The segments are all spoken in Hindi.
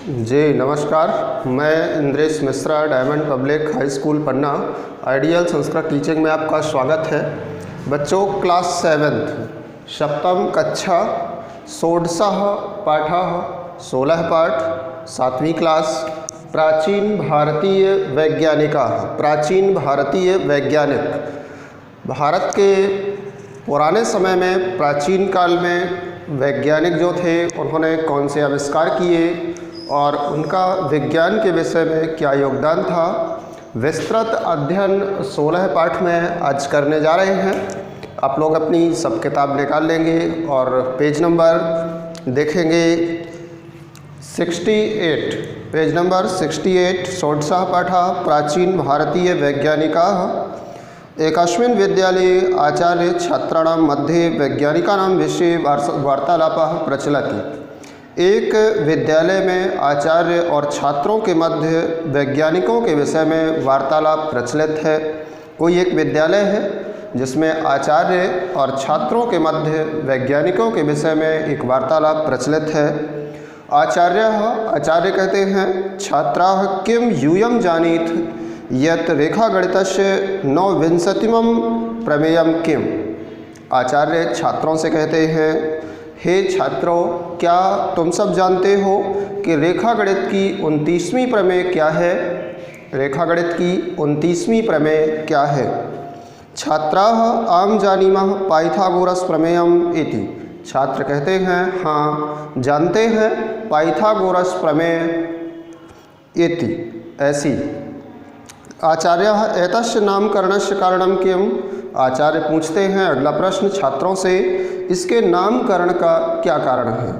जी नमस्कार, मैं Indresh Mishra, diamond public high school Panna ideal Sanskrit teaching में आपका स्वागत है। बच्चों, क्लास 7th सप्तम कक्षा षोडशः पाठः 16 पाठ 7वीं क्लास प्राचीन भारतीय वैज्ञानिक। भारत के पुराने समय में प्राचीन काल में वैज्ञानिक जो थे उन्होंने कौन से आविष्कार किए और उनका विज्ञान के विषय में क्या योगदान था, विस्तृत अध्ययन 16 पाठ में आज करने जा रहे हैं। आप लोग अपनी सब किताब निकाल लेंगे और पेज नंबर देखेंगे 68, पेज नंबर 68 षोडशः पाठः प्राचीन भारतीय वैज्ञानिकाः। एकस्मिन् विद्यालये आचार्य छात्राणां मध्ये वैज्ञानिकानां विषये वार्तालापः प्रचलति। एक विद्यालय में आचार्य और छात्रों के मध्य वैज्ञानिकों के विषय में वार्तालाप प्रचलित है। कोई एक विद्यालय है जिसमें आचार्य और छात्रों के मध्य वैज्ञानिकों के विषय में एक वार्तालाप प्रचलित है। आचार्य कहते हैं, छात्राः किं यूयं जानीत यत् रेखागणितस्य नवविंशतिमं प्रमेयं किम्। आचार्य छात्रों से कहते हैं, हे छात्रों, क्या तुम सब जानते हो कि रेखागणित की 29वीं प्रमेय क्या है? रेखागणित की 29वीं प्रमेय क्या है? छात्राः आम जानीमः पाइथागोरस प्रमेयम इति। छात्र कहते हैं, हाँ जानते हैं पाइथागोरस प्रमेय इति, ऐसी। आचार्यः एतस्य नामकरणस्य कारणं किम्। आचार्य पूछते हैं अगला प्रश्न छात्रों से, इसके नामकरण का क्या कारण है?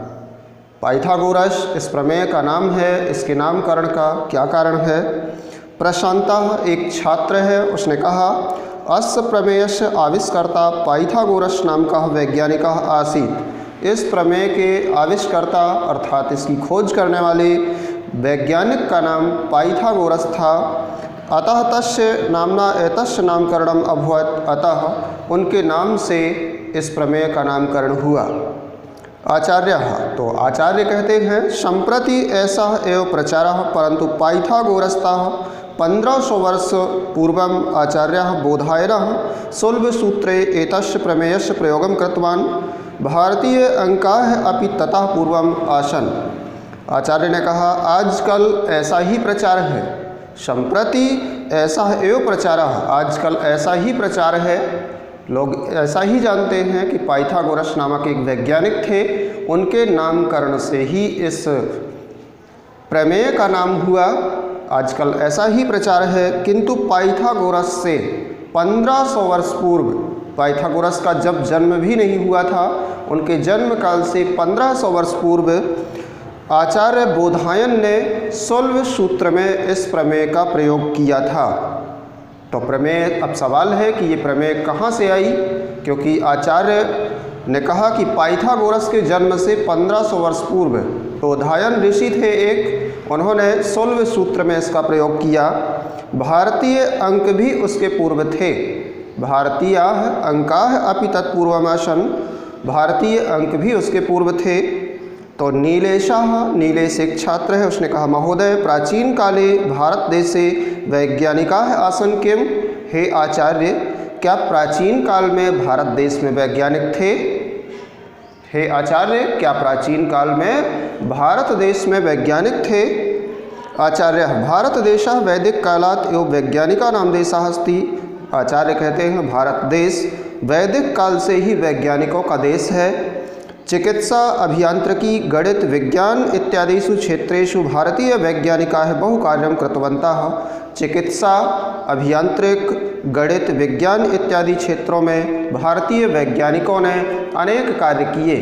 पाइथागोरस इस प्रमेय का नाम है, इसके नामकरण का क्या कारण है? प्रशांतः एक छात्र है, उसने कहा, अस्य प्रमेयस्य आविष्कर्ता पाइथागोरस नाम का वैज्ञानिकः आसीत्। इस प्रमेय के आविष्कर्ता अर्थात इसकी खोज करने वाले वैज्ञानिक का नाम पाइथागोरस था। अतः तस्य नामना एतस्य नामकरणम अभवत्, अतः उनके नाम से इस प्रमेय का नामकरण हुआ। आचार्य तो आचार्य कहते हैं, सम्प्रति ऐसा एवं प्रचारः परंतु पाइथागोरसतः 1500 वर्ष पूर्वम् आचार्यः बोधायनः सुलभसूत्रे एतस्य प्रमेयस्य प्रयोगं कृतवान्। भारतीय अंकाः अपि ततः पूर्वम् आसन्। आचार्य ने कहा, आजकल ऐसा ही प्रचार है। सम्प्रति ऐसा एवं प्रचारः, आजकल ऐसा ही प्रचार है, लोग ऐसा ही जानते हैं कि पाइथागोरस नामक एक वैज्ञानिक थे, उनके नामकरण से ही इस प्रमेय का नाम हुआ। आजकल ऐसा ही प्रचार है, किंतु पाइथागोरस से 1500 वर्ष पूर्व, पाइथागोरस का जब जन्म भी नहीं हुआ था, उनके जन्म काल से 1500 वर्ष पूर्व आचार्य बोधायन ने सुलभ सूत्र में इस प्रमेय का प्रयोग किया था। तो प्रमेय, अब सवाल है कि ये प्रमेय कहाँ से आई, क्योंकि आचार्य ने कहा कि पाइथागोरस के जन्म से 1500 वर्ष पूर्व बोधायन ऋषि थे एक, उन्होंने सुलभ सूत्र में इसका प्रयोग किया। भारतीय अंक भी उसके पूर्व थे। भारतीय अंकाः अपि तत्पूर्वमासन्, भारतीय अंक भी उसके पूर्व थे। तो नीलेश एक छात्र है, उसने कहा, महोदय प्राचीन काले भारत देशे वैज्ञानिकाः आसन् किम। हे आचार्य, क्या प्राचीन काल में भारत देश में वैज्ञानिक थे? हे आचार्य, क्या प्राचीन काल में भारत देश में वैज्ञानिक थे? आचार्य, भारत देशः वैदिक कालात् एवं वैज्ञानिकानां देशः अस्ति। आचार्य कहते हैं, भारत देश वैदिक काल से ही वैज्ञानिकों का देश है। चिकित्सा, अभियांत्रिकी, गणित, विज्ञान इत्यादिषु क्षेत्रेषु भारतीय वैज्ञानिकाः बहुकार्यं कृतवन्तः। चिकित्सा, अभियांत्रिक, गणित, विज्ञान इत्यादि क्षेत्रों में भारतीय वैज्ञानिकों ने अनेक कार्य किए।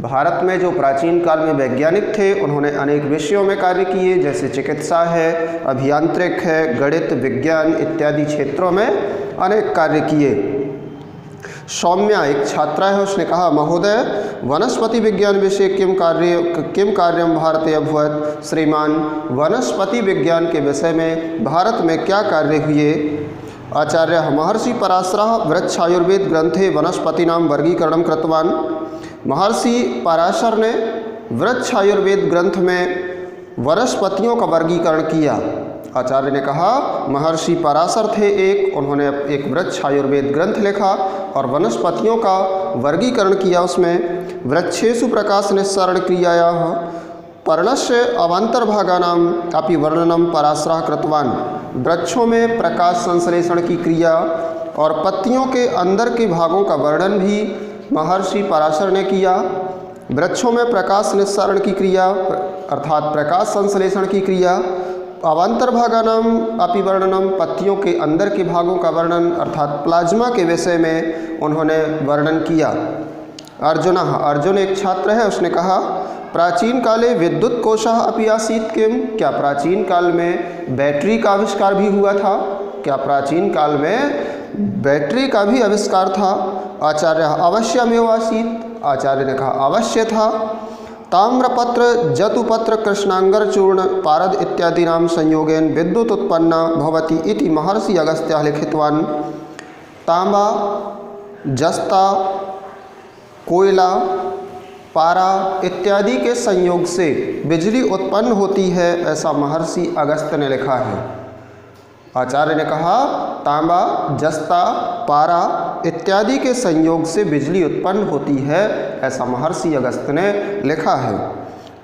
भारत में जो प्राचीन काल में वैज्ञानिक थे, उन्होंने अनेक विषयों में कार्य किए, जैसे चिकित्सा है, अभियांत्रिक है, गणित, विज्ञान इत्यादि क्षेत्रों में अनेक कार्य किए। सौम्या एक छात्रा है, उसने कहा, महोदय वनस्पति विज्ञान विषय किम कार्यम भारते अभवत्। श्रीमान, वनस्पति विज्ञान के विषय में भारत में क्या कार्य हुए? आचार्य, महर्षि पराशरः वृक्षायुर्वेद ग्रंथे वनस्पतीनां वर्गीकरणं कृतवान्। महर्षि पराशर ने वृक्ष आयुर्वेद ग्रंथ में वनस्पतियों का वर्गीकरण किया। आचार्य ने कहा महर्षि पराशर थे एक, उन्होंने एक वृक्ष आयुर्वेद ग्रंथ लिखा और वनस्पतियों का वर्गीकरण किया। उसमें वृक्षेषु प्रकाश निस्सरण क्रियायाः पर्णस्य अवान्तर्भागानाम अपि वर्णनम पराशरः कृतवान। वृक्षों में प्रकाश संश्लेषण की क्रिया और पत्तियों के अंदर के भागों का वर्णन भी महर्षि पराशर ने किया। वृक्षों में प्रकाश निस्सरण की क्रिया अर्थात प्रकाश संश्लेषण की क्रिया, अवान्तर्भागानाम अपि वर्णनम, पत्तियों के अंदर के भागों का वर्णन अर्थात प्लाज्मा के विषय में उन्होंने वर्णन किया। अर्जुन एक छात्र है, उसने कहा प्राचीन काले विद्युत कोशः अपि आसीत् किम, क्या प्राचीन काल में बैटरी का आविष्कार भी हुआ था? क्या प्राचीन काल में बैटरी का भी आविष्कार था? आचार्य अवश्यमेव आसीत्, आचार्य ने कहा अवश्य था। ताम्रपत्र जतुपत्र कृष्णांगर चूर्ण पारद इत्यादि नाम संयोगेन विद्युत उत्पन्ना भवति इति महर्षि अगस्त्यः लिखितवान्। तांबा, जस्ता, कोयला, पारा इत्यादि के संयोग से बिजली उत्पन्न होती है, ऐसा महर्षि अगस्त्य ने लिखा है। आचार्य ने कहा तांबा, जस्ता, पारा इत्यादि के संयोग से बिजली उत्पन्न होती है, ऐसा महर्षि अगस्त्य ने लिखा है।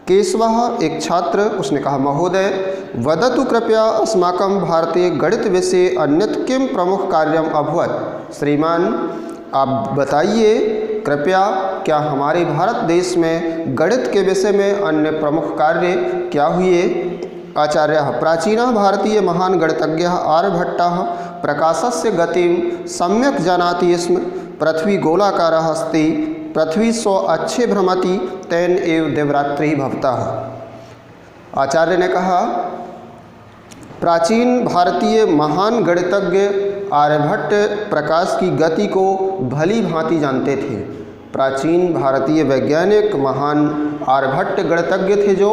केशवः एक छात्र, उसने कहा महोदय वदतु कृपया अस्माकं भारतीय गणित विषये अन्यत् किं प्रमुख कार्यम अभवत्। श्रीमान आप बताइए कृपया, क्या हमारे भारत देश में गणित के विषय में अन्य प्रमुख कार्य क्या हुए? आचार्य प्राचीनः भारतीय महान गणितज्ञः आर्यभट्टः प्रकाशस्य गतिं सम्यक् जानाति स्म। पृथ्वी गोलाकारः अस्ति, पृथ्वी सो अच्छे भ्रमति तेन एव दिवरात्रिः भवतः। आचार्य ने कहा प्राचीन भारतीय महान गणितज्ञ आर्यभट्ट प्रकाश की गति को भली भांति जानते थे। प्राचीन भारतीय वैज्ञानिक महान आर्यभट्ट गणितज्ञ थे जो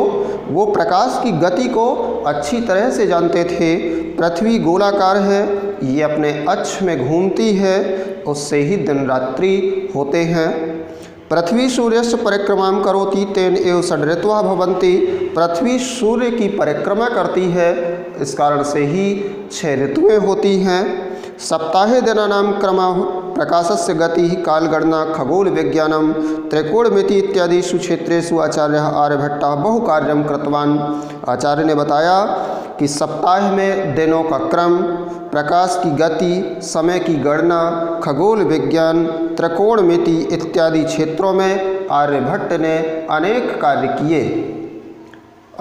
वो प्रकाश की गति को अच्छी तरह से जानते थे। पृथ्वी गोलाकार है, ये अपने अक्ष में घूमती है, उससे ही दिन रात्रि होते हैं। पृथ्वी सूर्यस्य परिक्रमां करोति तेन एव षड् ऋतवः भवन्ति। पृथ्वी सूर्य की परिक्रमा करती है, इस कारण से ही 6 ऋतुएँ होती हैं। सप्ताहे दिनानां क्रमः प्रकाशस्य गति कालगणना खगोल विज्ञानम त्रिकोणमिति इत्यादिषु क्षेत्रेषु आचार्य आर्यभट्टः बहु कार्यं कृतवान्। आचार्य ने बताया कि सप्ताह में दिनों का क्रम, प्रकाश की गति, समय की गणना, खगोल विज्ञान, त्रिकोणमिति इत्यादि क्षेत्रों में आर्यभट्ट ने अनेक कार्य किए।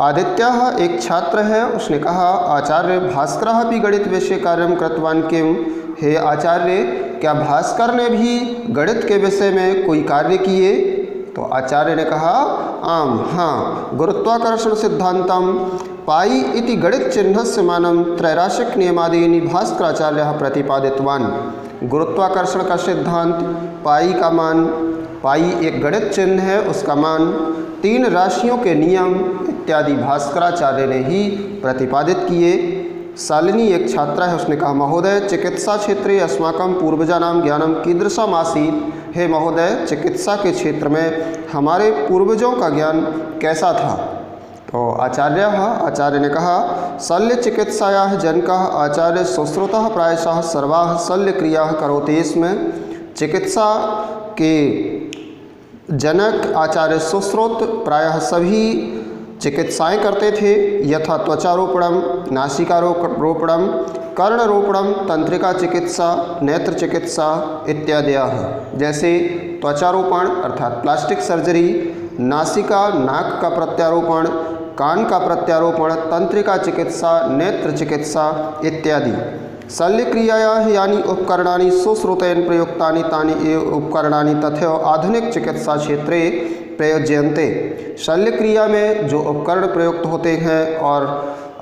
आदित्यः एक छात्र है, उसने कहा आचार्य भास्करः अपि गणित विषये कार्यं कृतवान् किम। हे आचार्य, क्या भास्कर ने भी गणित के विषय में कोई कार्य किए? तो आचार्य ने कहा आम हाँ, गुरुत्वाकर्षण सिद्धांतम पाई इति गणित चिन्हस्य मानं त्रैराशिक नियमादीनि भास्कराचार्यः प्रतिपादितवान्। गुरुत्वाकर्षण का सिद्धांत, पाई का मान, पाई एक गणित चिन्ह है, उसका मान, 3 राशियों के नियम इत्यादि भास्कराचार्य ने ही प्रतिपादित किए। शालिनी एक छात्रा है, उसने कहा महोदय चिकित्सा क्षेत्रे अस्माकं पूर्वजानां ज्ञानम कीदृशम् आसीत्। हे महोदय, चिकित्सा के क्षेत्र में हमारे पूर्वजों का ज्ञान कैसा था? तो आचार्य ने कहा शल्य चिकित्सायाः जनकः आचार्य सुश्रुतः प्रायशः सर्वाः शल्य क्रियाः करोति स्म। चिकित्सा के जनक आचार्य सुश्रुत प्रायः सभी चिकित्साएं करते थे। यथा त्वचारोपणम, नासिकारोपणम, कर्णरोपणम, तंत्रिका चिकित्सा, नेत्र चिकित्सा इत्यादि। जैसे त्वचारोपण अर्थात प्लास्टिक सर्जरी, नासिका नाक का प्रत्यारोपण, कान का प्रत्यारोपण, तंत्रिका चिकित्सा, नेत्र चिकित्सा इत्यादि। शल्यक्रियायाः यानि उपकरणानि सुश्रुतेन प्रयुक्तानि तानि एव उपकरणानि तथैव आधुनिक चिकित्सा क्षेत्रे प्रयोज्यन्ते। शल्यक्रिया में जो उपकरण प्रयुक्त होते हैं और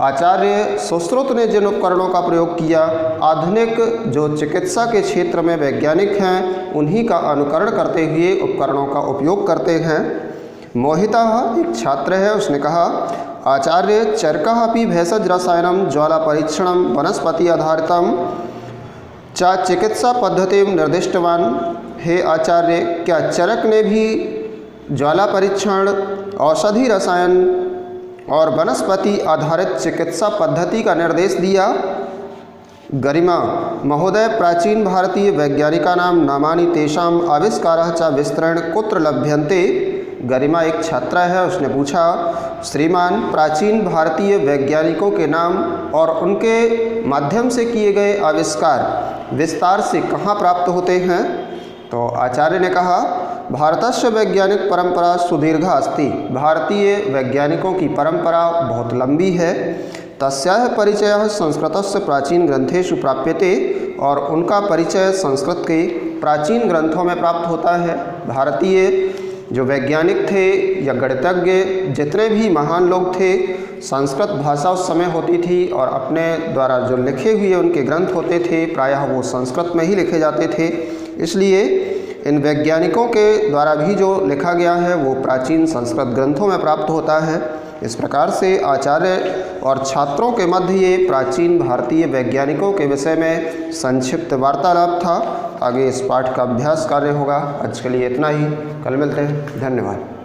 आचार्य सुश्रुत ने जिन उपकरणों का प्रयोग किया, आधुनिक जो चिकित्सा के क्षेत्र में वैज्ञानिक हैं उन्हीं का अनुकरण करते हुए उपकरणों का उपयोग करते हैं। मोहिता एक छात्र है, उसने कहा आचार्य चरकः अपि भेषज रसायनम ज्वाला परीक्षणम वनस्पति आधारितम च चिकित्सा पद्धतिं निर्दिष्टवान। हे आचार्य, क्या चरक ने भी ज्वाला परीक्षण, औषधि रसायन और वनस्पति आधारित चिकित्सा पद्धति का निर्देश दिया। गरिमा महोदय प्राचीन भारतीय वैज्ञानिकानां नामानि तेषां आविष्कारः च विस्तरेण कुत्र लभ्यन्ते। गरिमा एक छात्रा है, उसने पूछा श्रीमान प्राचीन भारतीय वैज्ञानिकों के नाम और उनके माध्यम से किए गए आविष्कार विस्तार से कहाँ प्राप्त होते हैं। तो आचार्य ने कहा भारतस्य वैज्ञानिक परंपरा सुदीर्घा अस्ति। भारतीय वैज्ञानिकों की परंपरा बहुत लंबी है। तस्याः परिचयः संस्कृतस्य प्राचीन ग्रंथेषु प्राप्यते, और उनका परिचय संस्कृत के प्राचीन ग्रंथों में प्राप्त होता है। भारतीय जो वैज्ञानिक थे या गणितज्ञ जितने भी महान लोग थे, संस्कृत भाषा उस समय होती थी और अपने द्वारा जो लिखे हुए उनके ग्रंथ होते थे प्रायः वो संस्कृत में ही लिखे जाते थे। इसलिए इन वैज्ञानिकों के द्वारा भी जो लिखा गया है वो प्राचीन संस्कृत ग्रंथों में प्राप्त होता है। इस प्रकार से आचार्य और छात्रों के मध्य ये प्राचीन भारतीय वैज्ञानिकों के विषय में संक्षिप्त वार्तालाप था। आगे इस पाठ का अभ्यास कार्य होगा। आज के लिए इतना ही, कल मिलते हैं। धन्यवाद।